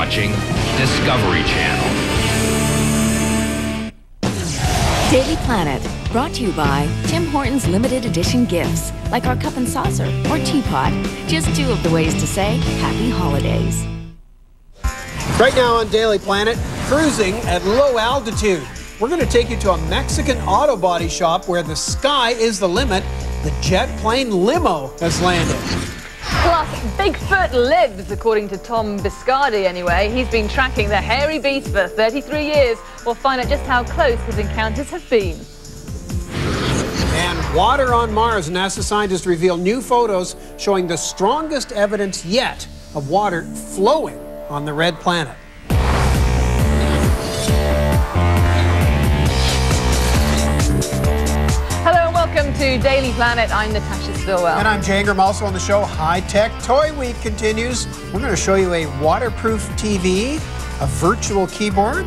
watching Discovery Channel. Daily Planet, brought to you by Tim Hortons limited edition gifts, like our cup and saucer or teapot. Just two of the ways to say happy holidays. Right now on Daily Planet, cruising at low altitude. We're going to take you to a Mexican auto body shop where the sky is the limit. The jet plane limo has landed. Plus, Bigfoot lives, according to Tom Biscardi anyway. He's been tracking the hairy beast for 33 years. We'll find out just how close his encounters have been. And water on Mars. NASA scientists reveal new photos showing the strongest evidence yet of water flowing on the red planet. Welcome to Daily Planet. I'm Natasha Stillwell. And I'm Jay Ingram. Also on the show, High Tech Toy Week continues. We're going to show you a waterproof TV, a virtual keyboard,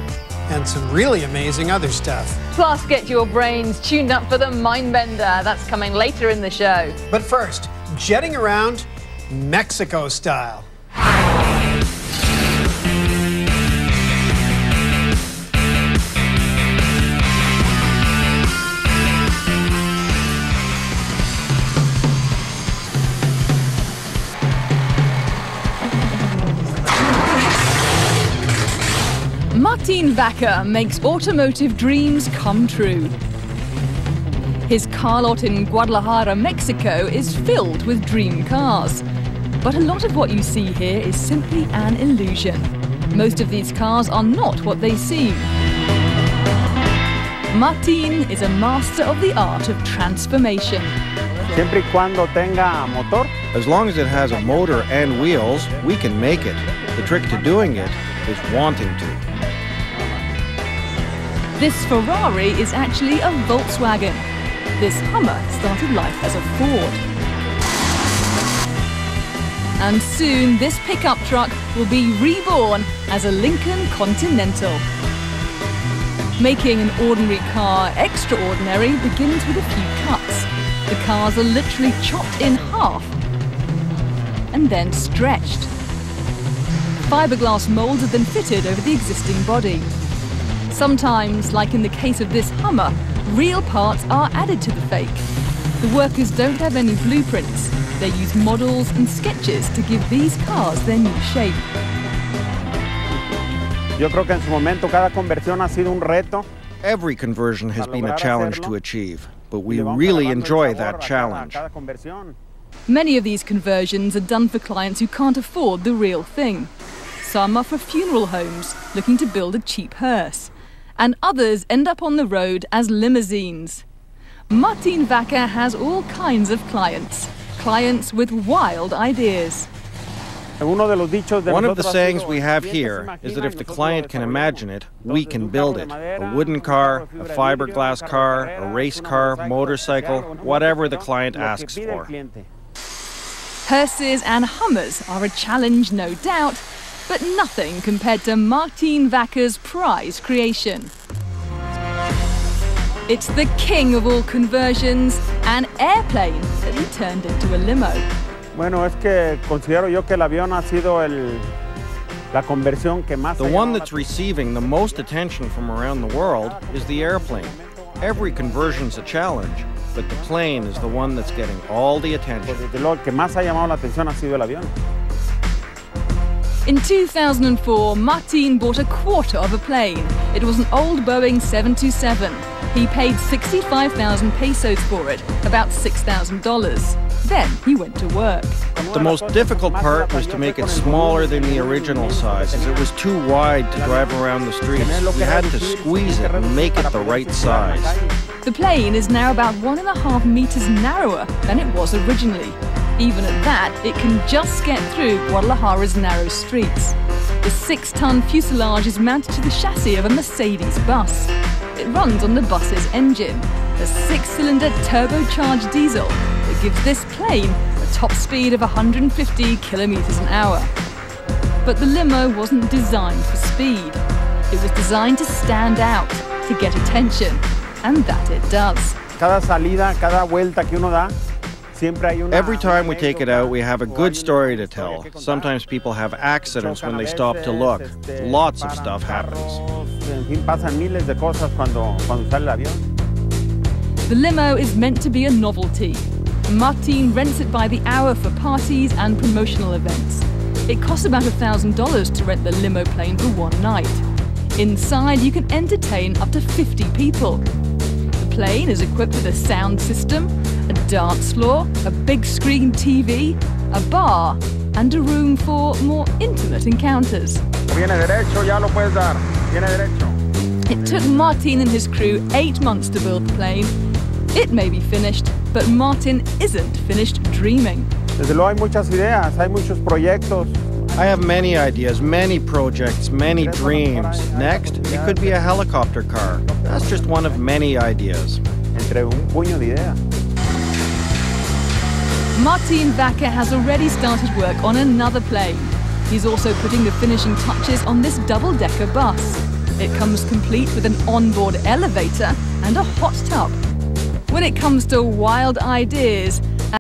and some really amazing other stuff. Plus, get your brains tuned up for the Mind Bender. That's coming later in the show. But first, jetting around Mexico style. Martin Vaka makes automotive dreams come true. His car lot in Guadalajara, Mexico is filled with dream cars. But a lot of what you see here is simply an illusion. Most of these cars are not what they seem. Martin is a master of the art of transformation. Siempre y cuando tenga motor. As long as it has a motor and wheels, we can make it. The trick to doing it is wanting to. This Ferrari is actually a Volkswagen. This Hummer started life as a Ford. And soon this pickup truck will be reborn as a Lincoln Continental. Making an ordinary car extraordinary begins with a few cuts. The cars are literally chopped in half and then stretched. Fiberglass molds are then fitted over the existing body. Sometimes, like in the case of this Hummer, real parts are added to the fake. The workers don't have any blueprints. They use models and sketches to give these cars their new shape. Yo creo que en su momento cada conversión ha sido un reto. Every conversion has been a challenge to achieve, but we really enjoy that challenge. Many of these conversions are done for clients who can't afford the real thing. Some are for funeral homes looking to build a cheap hearse. And others end up on the road as limousines. Martin Vaka has all kinds of clients. Clients with wild ideas. One of the sayings we have here is that if the client can imagine it, we can build it. A wooden car, a fiberglass car, a race car, motorcycle, whatever the client asks for. Hearses and Hummers are a challenge, no doubt, but nothing compared to Martin Vaka's prize creation. It's the king of all conversions, an airplane that he turned into a limo. Bueno, es que considero yo que el avión ha sido la conversión que más. The one that's receiving the most attention from around the world is the airplane. Every conversion's a challenge, but the plane is the one that's getting all the attention. Desde luego, el que más ha llamado la atención ha sido el avión. In 2004, Martin bought a quarter of a plane. It was an old Boeing 727. He paid 65,000 pesos for it, about $6,000. Then he went to work. The most difficult part was to make it smaller than the original size, as it was too wide to drive around the streets. We had to squeeze it and make it the right size. The plane is now about 1.5 meters narrower than it was originally. Even at that, it can just get through Guadalajara's narrow streets. The 6-ton fuselage is mounted to the chassis of a Mercedes bus. It runs on the bus's engine, a 6-cylinder turbocharged diesel that gives this plane a top speed of 150 kilometers an hour. But the limo wasn't designed for speed. It was designed to stand out, to get attention, and that it does. Cada salida, cada vuelta que uno da, Every time we take it out, we have a good story to tell. Sometimes people have accidents when they stop to look. Lots of stuff happens. The limo is meant to be a novelty. Martin rents it by the hour for parties and promotional events. It costs about $1,000 to rent the limo plane for one night. Inside, you can entertain up to 50 people. The plane is equipped with a sound system, a dance floor, a big screen TV, a bar, and a room for more intimate encounters. It took Martin and his crew 8 months to build the plane. It may be finished, but Martin isn't finished dreaming. I have many ideas, many projects, many dreams. Next, it could be a helicopter car. That's just one of many ideas. Martin Vaka has already started work on another plane. He's also putting the finishing touches on this double-decker bus. It comes complete with an onboard elevator and a hot tub. When it comes to wild ideas,